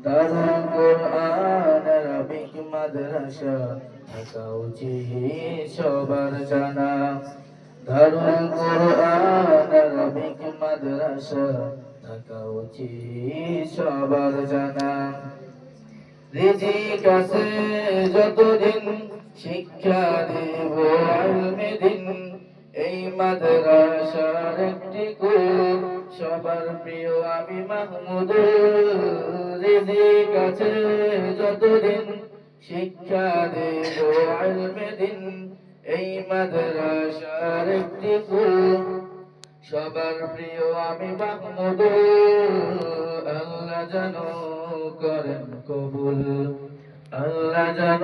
দারুল কোরআন Arabic মাদ্রাসা থাকা উচিত সবার জানা। দারুল কোরআন আরবিক মাদ্রাসা থাকা উচিত সবার জানা। রিজিক আছে যতদিন শিক্ষা দেব ইলমে দিন, এই মাদ্রাসার একটি কুল সবার প্রিয় আমি মাহমুদ। রিজিক আছে যতদিন শিক্ষা দেব ইলমে দিন, এই মাদ্রাসার একটি কুল সবার প্রিয় আমি মাহমুদ। আল্লাহ যেন করেন কবুল, আল্লাহ যেন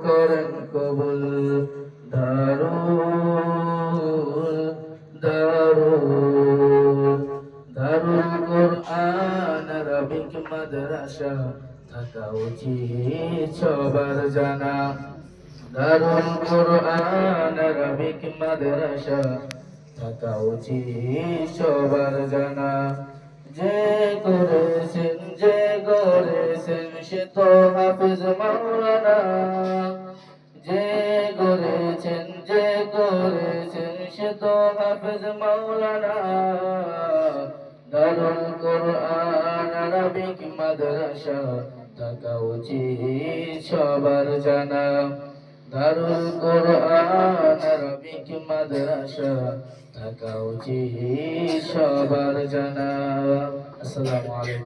করেন কবুল। দারুল দারুল দারুল কোরআন আরবিক মাদ্রাসা থাকা উচিত সবার জানা। দারুল কোরআন আরবিক মাদ্রাসা থাকা উচিত সবার জানা। যে করেছেন সে তো হাফিজ মাওলানা। যে করেছেন সে তো হাফিজ মাওলানা। দারুল কোরআন আরবিক মাদ্রাসা থাকা উচিত সবার জানা। দারুল কোরআন আরবিক মাদ্রাসা থাকা উচিত সবার জানা। আসসালামু আলাইকুম।